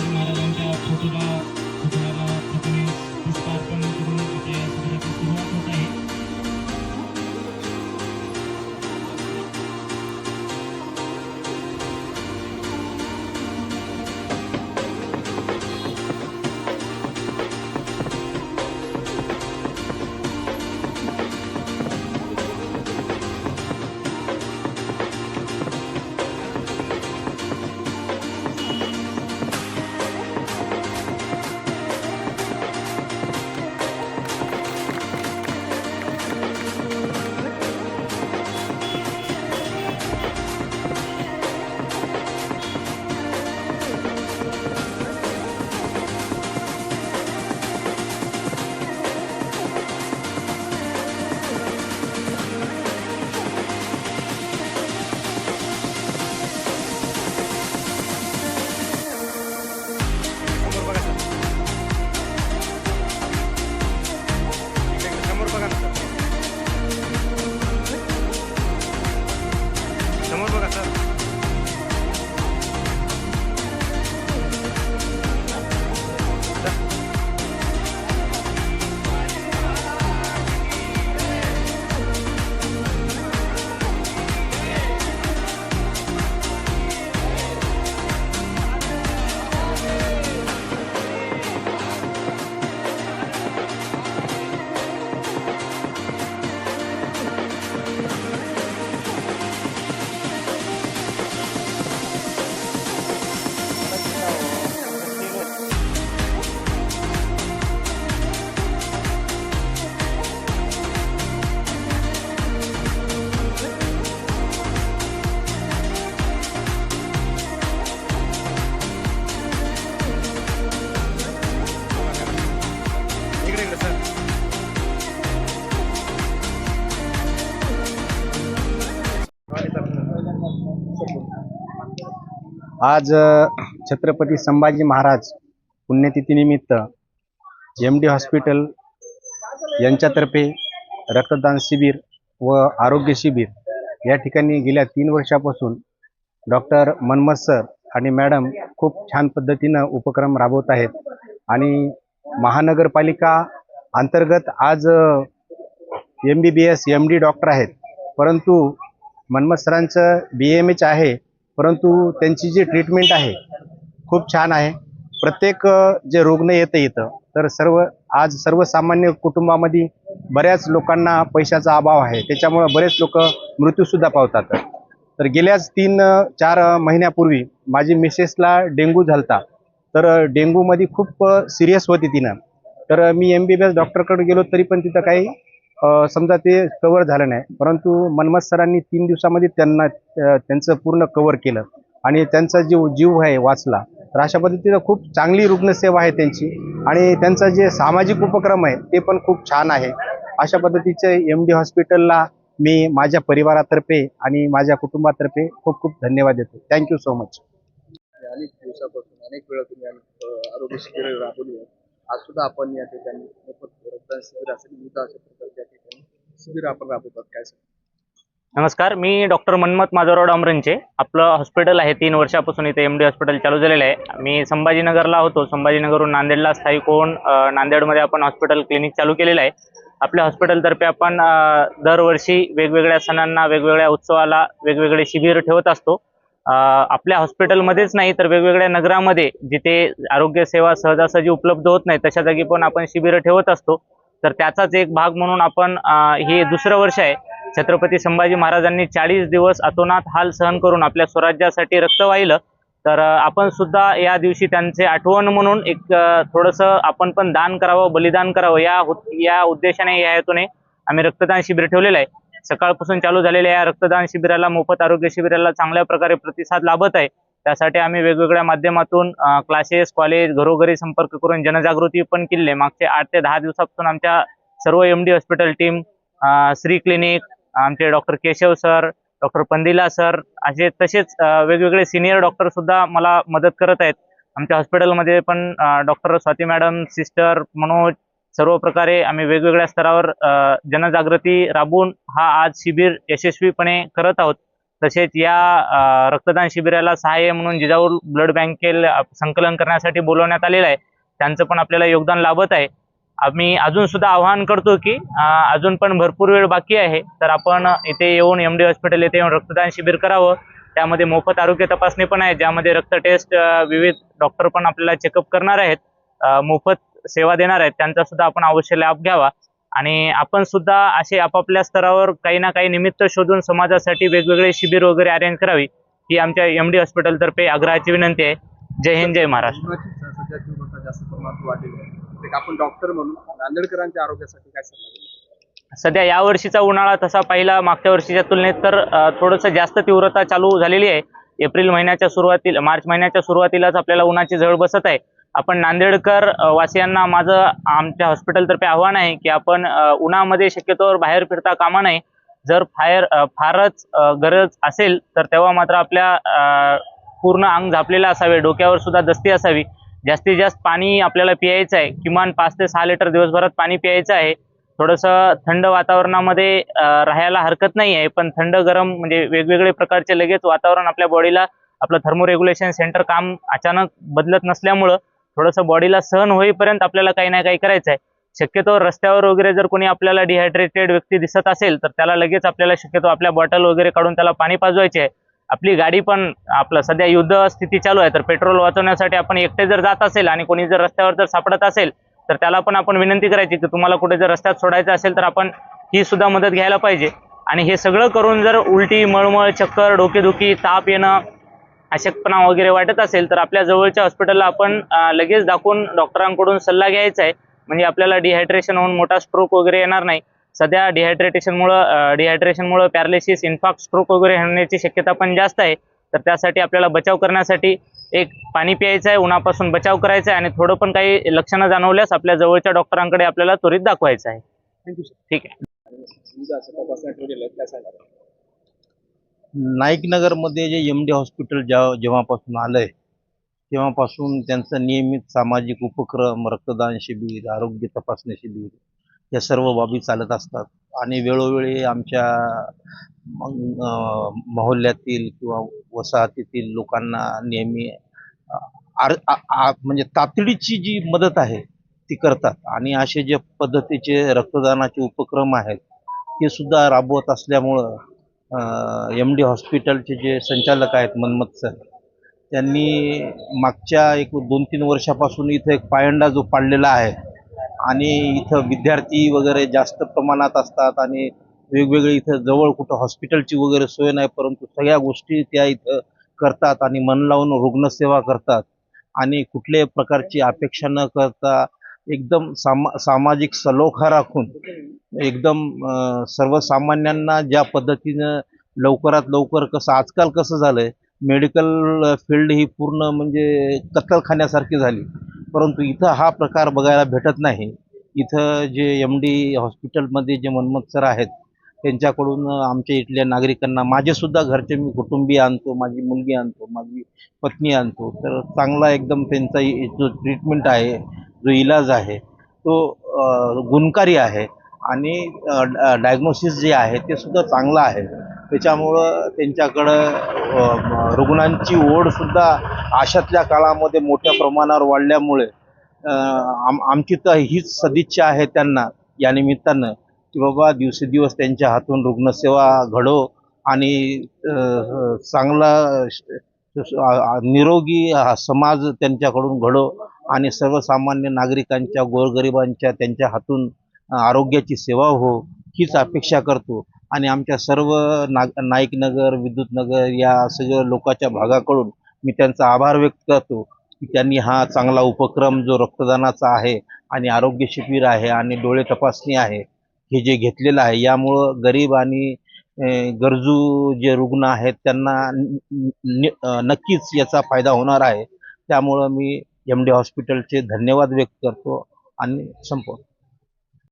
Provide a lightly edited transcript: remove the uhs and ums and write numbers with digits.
संभाजी महाराजांच्या फोटोला पुतळ्याला प्रथमे पुष्पार्पण करून इथे शिबिराची सुरुवात होत आहे. समोर बघा सर. आज छत्रपती संभाजी महाराज पुण्यतिथीनिमित्त MD हॉस्पिटल यांच्यातर्फे रक्तदान शिबिर व आरोग्य शिबिर या ठिकाणी गेल्या 3 वर्षापासून डॉक्टर मनमत सर आणि मॅडम खूप छान पद्धतीनं उपक्रम राबवत आहेत. आणि महानगरपालिका अंतर्गत आज MBBS MD डॉक्टर आहेत, परंतु मनमत सरांचं BMH आहे, परंतु त्यांची जी ट्रीटमेंट आहे खूप छान आहे. प्रत्येक जे रुग्ण येतं इथं तर आज सर्वसामान्य कुटुंबामध्ये बऱ्याच लोकांना पैशाचा अभाव आहे, त्याच्यामुळे बरेच लोक मृत्यूसुद्धा पावतात. तर गेल्याच 3-4 महिन्यापूर्वी माझी मिसेसला डेंग्यू झालता. तर डेंग्यूमध्ये खूप सिरियस होती तिनं. तर मी MBBS डॉक्टरकडे गेलो तरी पण तिथं काही समजा ते कव्हर झालं नाही, परंतु मनमत सरांनी 3 दिवसामध्ये त्यांचं पूर्ण कव्हर केलं आणि त्यांचा जीव आहे वाचला. तर अशा पद्धतीनं खूप चांगली रुग्णसेवा आहे त्यांची आणि त्यांचा जे सामाजिक उपक्रम आहे ते पण खूप छान आहे. अशा पद्धतीचे MD हॉस्पिटलला मी माझ्या परिवारातर्फे आणि माझ्या कुटुंबातर्फे खूप खूप धन्यवाद देतो. Thank you so much. अनेक दिवसापासून अनेक वेळा तुम्ही आरोग्य शिबिर राबवली आहेत. आज सुद्धा आपण या ठिकाणी मोफत रक्तदान शिबिर असेल विविध अशा प्रकारच्या ठिकाणी शिबिर आपण राबवतात. काय सर? नमस्कार, मी डॉक्टर मनमत माधवराव डांबरेंचे. आपलं हॉस्पिटल आहे 3 वर्षापासून इथे MD हॉस्पिटल चालू झालेलं आहे. मी संभाजीनगरला होतो, संभाजीनगरहून नांदेडला स्थायिक होऊन नांदेडमध्ये आपण हॉस्पिटल क्लिनिक चालू केलेलं आहे. आपल्या हॉस्पिटलतर्फे आपण दरवर्षी वेगवेगळ्या सणांना, वेगवेगळ्या उत्सवाला वेगवेगळे शिबिर ठेवत असतो. आपल्या हॉस्पिटलमध्येच नाही तर वेगवेगळ्या नगरामध्ये जिथे आरोग्य सेवा सहजासहजी उपलब्ध होत नाही तशा जागी पण आपण शिबिरं ठेवत असतो. तर त्याचाच एक भाग म्हणून आपण हे दुसरं वर्ष आहे. छत्रपती संभाजी महाराजांनी 40 दिवस अतोनात हाल सहन करून आपल्या स्वराज्यासाठी रक्त वाहिलं. तर आपण सुद्धा या दिवशी त्यांचे आठवण म्हणून एक थोडंसं आपण पण दान करावं, बलिदान करावं या उद्देशाने, या हेतूने आम्ही रक्तदान शिबिर ठेवलेलं आहे. सकाळपासून चालू झालेल्या या रक्तदान शिबिराला, मोफत आरोग्य शिबिराला चांगल्या प्रकारे प्रतिसाद लाभत आहे. त्यासाठी आम्ही वेगवेगळ्या माध्यमातून क्लासेस, कॉलेज, घरोघरी संपर्क करून जनजागृती पण केली आहे. मागचे 8 ते 10 दिवसापासून आमच्या सर्व MD hospital team, Shri clinic, आमचे doctor Keshav sir, doctor Pandila sir, असे तसेच वेगवेगळे सिनियर डॉक्टर सुद्धा मला मदत करत आहेत. आमच्या हॉस्पिटलमध्ये पण doctor Swati madam, sister Manoj, सर्व प्रकारे आम्ही वेगवेगळ्या स्तरावर जनजागृती राबवून हा आज शिबिर यशस्वीपणे करत आहोत. तसेच या रक्तदान शिबिराला सहाय्य म्हणून जिजाऊ ब्लड बँकेला संकलन करण्यासाठी बोलवण्यात आलेलं आहे. त्यांचं पण आपल्याला योगदान लाभत आहे. आम्ही अजून सुद्धा आवाहन करतो की अजून पण भरपूर वेळ बाकी आहे, तर आपण इथे येऊन एम डी हॉस्पिटल येथे येऊन रक्तदान शिबिर करावं. त्यामध्ये मोफत आरोग्य तपासणी पण आहे, ज्यामध्ये रक्त टेस्ट, विविध डॉक्टर पण आपल्याला चेकअप करणार आहेत, मोफत सेवा देणार आहेत. त्यांचा सुद्धा आपण अवश्य लाभ घ्यावा. आणि आपण सुद्धा असे आपापल्या स्तरावर काही ना काही निमित्त शोधून समाजासाठी वेगवेगळे शिबिर वगैरे अरेंज करावी, ही आमच्या एम डी हॉस्पिटलतर्फे आग्रहाची विनंती आहे. जय हिंद, जय महाराष्ट्र. जीवनाची सध्या तीव्रता जास्त प्रमाणात वाढलेली आहे. एक आपण डॉक्टर म्हणून नांदेडकरांच्या आरोग्यासाठी काय सल्ला देणार? सध्या या वर्षीचा उन्हाळा तसा पाहिला मागच्या वर्षीच्या तुलनेत तर थोडंसं जास्त तीव्रता चालू झालेली आहे. एप्रिल महिन्याच्या सुरुवातीला, मार्च महिन्याच्या सुरुवातीलाच आपल्याला उन्हाची झळ बसत आहे. आपण नांदेडकर वासियांना माझं आमच्या हॉस्पिटलतर्फे आव्हान आहे की आपण उन्हामध्ये शक्यतोवर बाहेर फिरता कामा नये. जर फारच गरज असेल तर तेव्हा मात्र आपल्या पूर्ण अंग झापलेलं असावे, डोक्यावर सुद्धा दस्ती असावी. जास्तीत जास्त पाणी आपल्याला पियायचं आहे, किमान 5 ते 6 लिटर दिवसभरात पाणी पियायचं आहे. थोडंसं थंड वातावरणामध्ये राहायला हरकत नाही आहे, पण थंड गरम म्हणजे वेगवेगळे प्रकारचे लगेच वातावरण आपल्या बॉडीला, आपलं थर्मोरेग्युलेशन सेंटर काम अचानक बदलत नसल्यामुळं थोडंसं बॉडीला सहन होईपर्यंत आपल्याला काही ना काही करायचं आहे. शक्यतो रस्त्यावर वगैरे जर कोणी आपल्याला डिहायड्रेटेड व्यक्ती दिसत असेल तर त्याला लगेच आपल्याला शक्यतो आपल्या बॉटल वगैरे काढून त्याला पाणी पाजवायचे आहे. आपली गाडी पण, आपलं सध्या युद्ध स्थिती चालू आहे, तर पेट्रोल वाचवण्यासाठी आपण एकटे जर जात असेल आणि कोणी जर रस्त्यावर जर सापडत असेल तर त्याला पण आपण विनंती करायची की तुम्हाला कुठे जर रस्त्यात सोडायचं असेल तर आपण ही सुद्धा मदत घ्यायला पाहिजे. आणि हे सगळं करून जर उलटी, मळमळ, चक्कर, डोकेदुखी, ताप येणं, अशक्तपणा वगैरे वाटत असेल तर आपल्या जवळच्या हॉस्पिटलला आपण लगेच दाखवून डॉक्टरांकडून सल्ला घ्यायचा आहे. म्हणजे आपल्याला डिहायड्रेशन होऊन मोठा स्ट्रोक वगैरे येणार नाही. सध्या डिहायड्रेशनमुळं पॅरालिसिस, इन्फार्क्ट, स्ट्रोक वगैरे होण्याची शक्यता पण जास्त आहे. तर त्यासाठी आपल्याला बचाव करण्यासाठी एक पाणी प्यायचं आहे, उन्हापासून बचाव करायचा आहे आणि थोडं पण काही लक्षणं जाणवल्यास आपल्या जवळच्या डॉक्टरांकडे आपल्याला त्वरित दाखवायचं आहे. Thank you sir. ठीक आहे. तपासण्या ठेवलेल्या आहेत, काय सांगाल? नाईकनगरमध्ये जे एम डी हॉस्पिटल जेव्हापासून आलंय तेव्हापासून त्यांचं नियमित सामाजिक उपक्रम, रक्तदान शिबिर, आरोग्य तपासणी शिबिर या सर्व बाबी चालत असतात. आणि वेळोवेळी आमच्या मोहल्ल्यातील किंवा वसाहतीतील लोकांना नेहमी म्हणजे तातडीची जी मदत आहे ती करतात. आणि असे जे पद्धतीचे रक्तदानाचे उपक्रम आहेत ते सुद्धा राबवत असल्यामुळं एम डी हॉस्पिटलचे जे संचालक आहेत मनमत सर, त्यांनी मागच्या 1-2-3 वर्षापासून इथं एक पायंडा जो पाडलेला आहे आणि इथं विद्यार्थी वगैरे जास्त प्रमाणात असतात आणि वेगवेगळे इथं जवळ कुठं हॉस्पिटलची वगैरे सोय नाही, परंतु सगळ्या गोष्टी त्या इथं करतात आणि मन लावून रुग्णसेवा करतात. आणि कुठल्याही प्रकारची अपेक्षा न करता एकदम सामाजिक सलोखा राखून एकदम सर्वसामान्यांना ज्या पद्धतीनं लवकरात लवकर, कसं आजकाल कसं झालंय, मेडिकल फील्ड ही पूर्ण म्हणजे कत्तलखान्यासारखी झाली, परंतु इथं हा प्रकार बघायला भेटत नाही. इथं जे एम डी हॉस्पिटलमध्ये जे मनमत सर आहेत त्यांच्याकडून आमच्या इथल्या नागरिकांना, माझेसुद्धा घरचे मी कुटुंबीय आणतो, माझी मुलगी आणतो, माझी पत्नी आणतो, तर चांगला एकदम त्यांचा जो ट्रीटमेंट आहे, जो इलाज आहे तो गुणकारी आहे. आणि डायग्नोसिस जे आहे ते सुद्धा चांगलं आहे. त्याच्यामुळं त्यांच्याकडं रुग्णांची ओढसुद्धा अशातल्या काळामध्ये मोठ्या प्रमाणावर वाढल्यामुळे आमची तर हीच सदिच्छा आहे त्यांना या निमित्तानं की बाबा दिवसेदिवस त्यांच्या हातून रुग्णसेवा घडो आणि चांगला निरोगी समाज त्यांच्याकडून घडो आणि सर्वसामान्य नागरिकांच्या, गोरगरिबांच्या त्यांच्या हातून आरोग्याची सेवा हो, हीच अपेक्षा करतो. आणि आमच्या सर्व नाईकनगर, विद्युतनगर या सगळ्या लोकांच्या भागाकडून मी त्यांचा आभार व्यक्त करतो की त्यांनी हा चांगला उपक्रम जो रक्तदानाचा आहे आणि आरोग्य शिबिर आहे आणि डोळे तपासणी आहे हे जे घेतलेलं आहे, यामुळं गरीब आणि गरजू जे रुग्ण आहेत त्यांना नक्कीच याचा फायदा होणार आहे. त्यामुळं मी एम डी हॉस्पिटलचे धन्यवाद व्यक्त करतो आणि संपवतो.